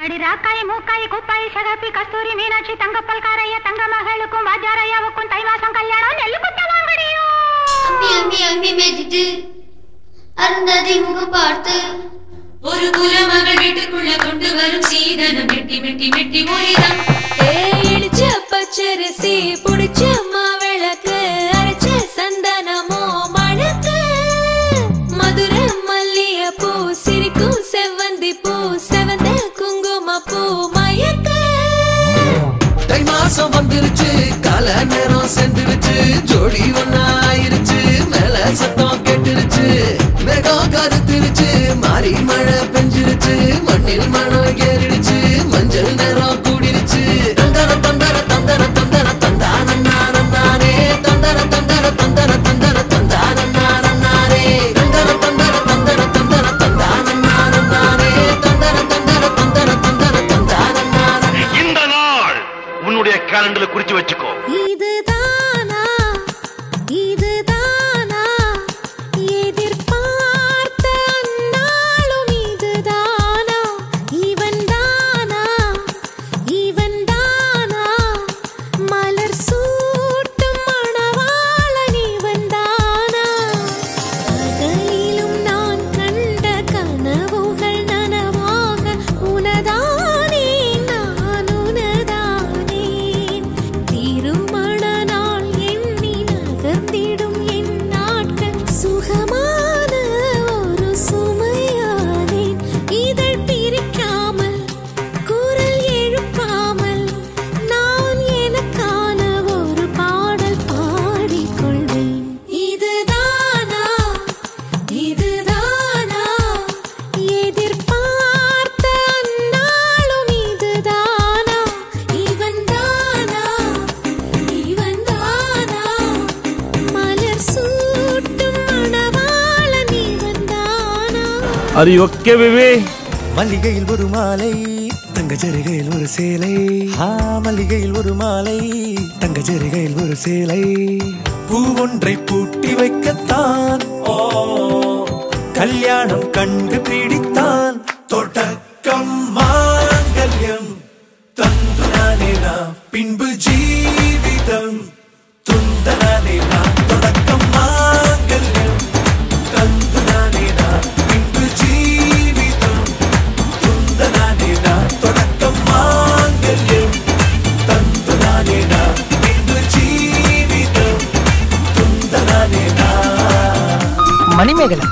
அடி ராக்காய் மூக்காய் குப்பாய் சகப்பி கஸ்தூரி மீனாட்சி தங்கப்பல் காரைய தங்க மகளுக்கும் வாஜாரையாவுக்கும் தை மாசம் கல்யாணம் நெல்லு குத்த வாங்கடியோ. அம்மி அம்மி அம்மி மேதிட்டு அருந்ததி முகம் பார்த்து ஒரு குலமகள் வீட்டுக்குள்ள கொண்டு வரும் சீதனம் மெட்டி மெட்டி மெட்டி ஒரிதம். இடிச்ச பச்சரிசி புடிச்ச மாவிளக்கு அரைச்ச சந்தனமோ மணக்கு மதுர மல்லிய பூ சிரிக்கும் செவ்வந்தி பூ செவந்த குங்கும பூ மயக்க. தை மாசம் வந்துருச்சு கால நேரம் சென்றுருச்சு ஜோடி ஒன்னாயிருச்சு மேல சத்தம் கேட்டுருச்சு மேகம் கருத்துருச்சு மாறி மழை பெஞ்சிருச்சு மண்ணில் மனம் ஏறிடுச்சு மஞ்சள் நேரம் கூடிருச்சு தந்தர தந்தர தந்தர தந்தர தந்தானே தந்தர தந்தர தந்தர தந்தர தந்தானே தந்தர தந்தர தந்தர தந்தர தந்தானே தந்தர தந்தர தந்தர தந்தர தந்தானே. இந்த நாள் உன்னுடைய கேலண்டர்ல குறிச்சு வச்சுக்கோ. இதுதானா இதுதானா எதிர்பார்த்த அந்நாளும் இதுதானா இவன் தானா மலர் சூட்டும் மணவாளன் இவன் தானா. பகலிலும் நான் கண்ட கனவுகள் நனவாக உனதானே நான் உனதானே. திருமண நாள் எண்ணி நகர்ந்திடும் என் நாட்கள் சுகமான ஒரு சுமையானேன். இதழ் பிரிக்காமல் குரல் எழுப்பாமல் நான் எனக்கான ஒரு பாடல் பாடிக்கொள்வேன். இதுதானா எதிர்பார்த்த அந்நாளும் இதுதானா இவன் தானா மலர் சூட்டும் மணவாளன் இவன் தானா. Are you okay, baby? மல்லிகையில் ஒரு மாலை தங்க ஜரிகையில் ஒரு சேலை. மல்லிகையில் ஒரு மாலை தங்க ஜரிகையில் ஒரு சேலை. பூவொன்றை பூட்டி வைக்கத்தான் கல்யாணம் கண்டு பிடித்தான். தொடக்கம் மாங்கல்யம் தந்துனானே நாம் பின்பு ஜீவிதம் துந்தனானே நாம். தொடக்கம் மாங்கல்யம் தந்துனானே நாம் பின்பு ஜீவிதம் துந்தனானே நாம். தொடக்கம் மாங்கல்யம் தந்துனானே நாம் பின்பு ஜீவிதம் துந்தனானே நாம். மணிமேகலை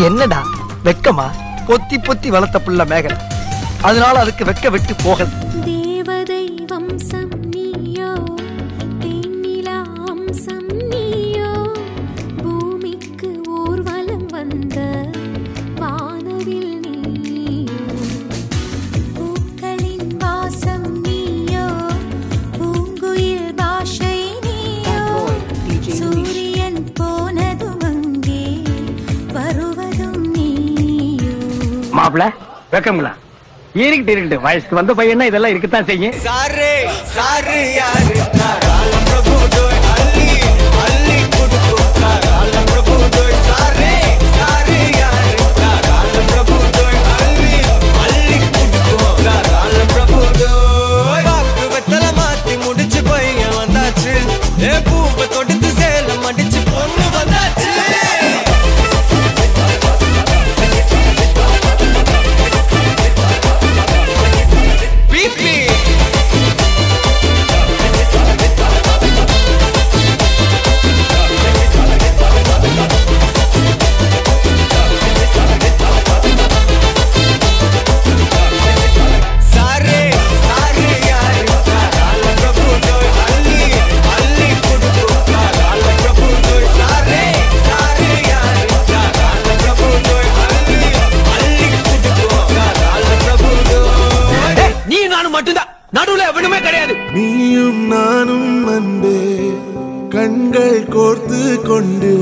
என்னடா வெக்கமா? பொத்தி பொத்தி வளர்த்த புள்ள மேகலை, அதனால அதுக்கு வெக்க விட்டு போகல. தேவதை வம்சம் நீயோ தேனிலா அம்சம் நீயோ பூமிக்கு ஊர்வலம் வந்த வானவில் நீயோ பூக்களின் வாசம் நீயோ பூங்குயில் பாஷை நீயோ சூரியன் போனதும் அங்கே வருவதும் நீயோ. மாப்பிள வெக்கங்களா? இருக்கட்டு வயசுக்கு வந்த பையனா இதெல்லாம் இருக்கத்தான் செய்யும். सारे सारे यार नारायण प्रभु दोय अल्ली अल्ली कुडको नारायण प्रभु दोय सारे सारे यार नारायण प्रभु दोय अल्ली अल्ली कुडको नारायण प्रभु दोय. बाप வெத்தல மாத்தி முடிச்சு பையன் வந்தாச்சு. பூவை தொடுத்து சேலம் அடிச்சு பொண்ணு வந்தாச்சு. பிபி सारे सारे यार नारायण प्रभु दोय अल्ली अल्ली कुडको नारायण प्रभु दोय सारे सारे यार नारायण प्रभु दोय अल्ली अल्ली कुडको नारायण प्रभु दोय. நீ நானும் மட்டும்தான், நடுவுல எவனுமே கிடையாது. நீயும் நானும் அன்பே கண்கள் கோர்த்து கொண்டு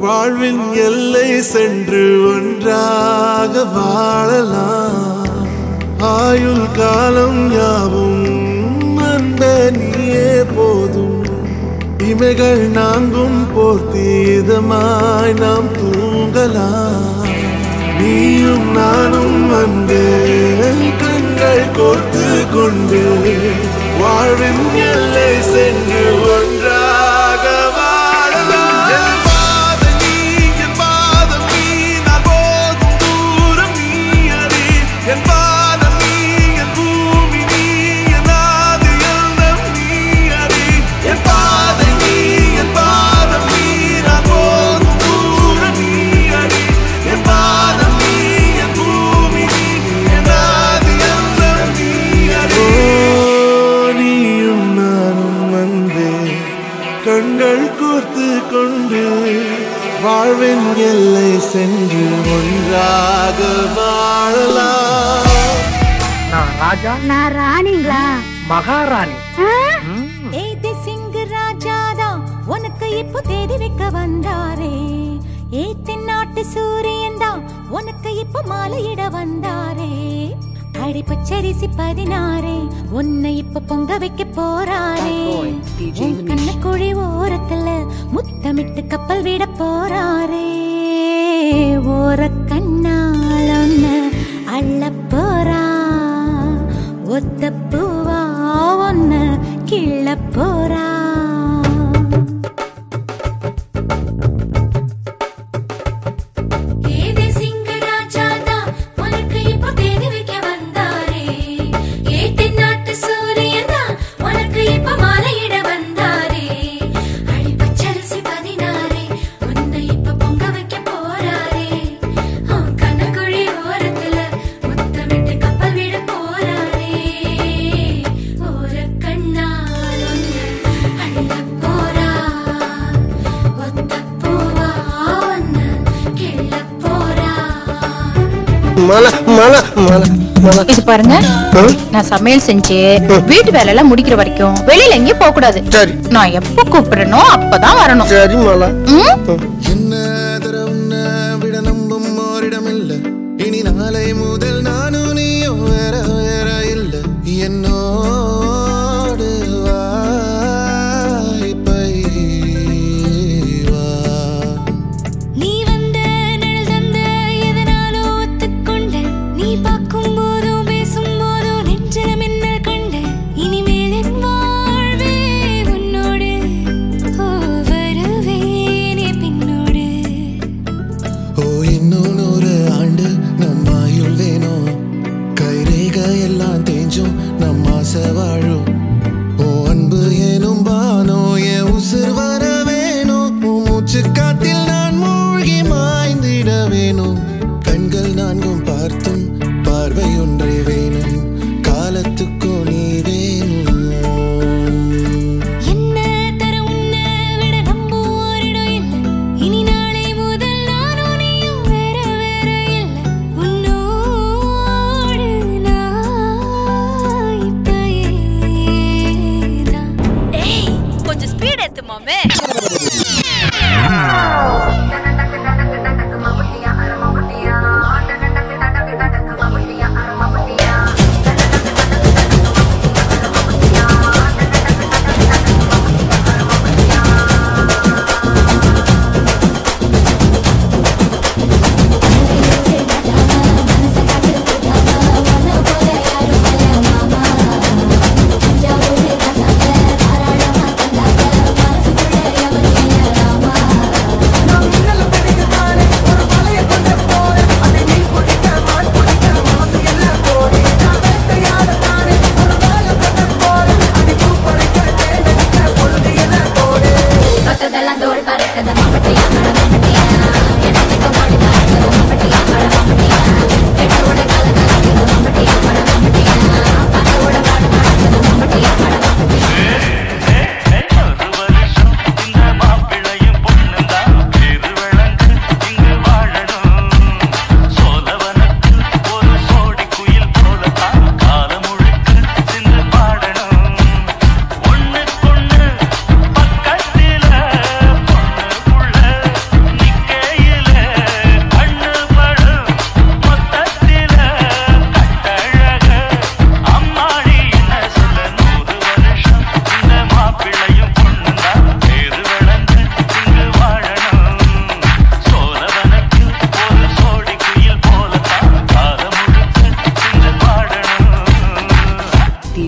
வாழ்வின் எல்லை சென்று ஒன்றாக வாழலாம். ஆயுள் காலம் யாவும் அன்பே நீயே போதும். இமைகள் நான்கும் போர்த்தி இதமாய் நாம் தூங்கலாம். நீயும் நானும் அன்பே கண்கள் கோர்த்து கொண்டு வாழ்வின் எல்லை சென்று ஒன்றாக வாழலாம். என் பாதம் நீ, என் பாதம் நீ, நான் போகும் தூரம் நீ அறி. என் பாதம் நீ, என் பூமி நீ, என் ஆதி எல்லாம் நீ அறி. என் பாதம் நீ, என் பாதம் நீ, நான் போகும் தூரம் நீ அறி. என் பாதம் நீ, என் பூமி நீ, என் ஆதி எல்லாம் நீ அறி. நீயும் நானும் வந்தே கண்கள் கோர்த்து கொண்டு வாழ்வின் எல்லை சென்று ஒன்றாக வாழலாம். நான் ராஜா, நான் ராணிங்களா? மகாராணி. ஏதி சிங் ராஜாதா உனக்கு இப்போ தேதி வைக்க வந்தாரே. ஏத்தின் நாட்டு சூரியன் தான் உனக்கு இப்போ மாலையிட வந்தாரே. அடி பச்சரிசி 16 உன்னை இப்ப பொங்க வைக்க போறாரே. உன் கண்ணக்குழி ஓரத்துல முத்தமிட்டு கப்பல் விட போறாரே. ஓர கண்ணால் ஒன்ன அள்ள போறா. ஒத்த பூவா ஒன்ன கிள்ள போறா. இது பாருங்க, நான் சமையல் செஞ்சு வீட்டு வேலை எல்லாம் முடிக்கிற வரைக்கும் வெளியில எங்கேயும் போக கூடாது. நான் எப்ப கூப்பிடுறனோ அப்பதான் வரணும். சரி மாலா. என்ன தரவுன்ன விட நம்பும் ஓரிடம் இல்ல. இனி நாளை முதல் நானும் நீயும் வேற வேற இல்ல. என்னோடு வாய்ப்பை வா. நீ வந்த நிழல் தந்த எதனாலோ ஒத்துக்கொண்ட. நீ பார்க்கும் போதும் பேசும் போதும் நெஞ்சில மின்னல் கண்ட. இனிமேல் என் வாழ்வே உன்னோடு. ஓ வருவேனே பின்னோடு.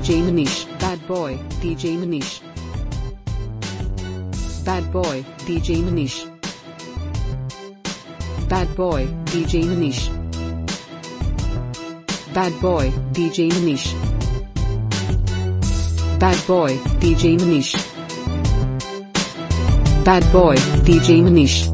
DJ Manish. Bad boy, DJ Manish. Bad boy, DJ Manish. Bad boy, DJ Manish. Bad boy, DJ Manish. Bad boy, DJ Manish. Bad boy, DJ Manish.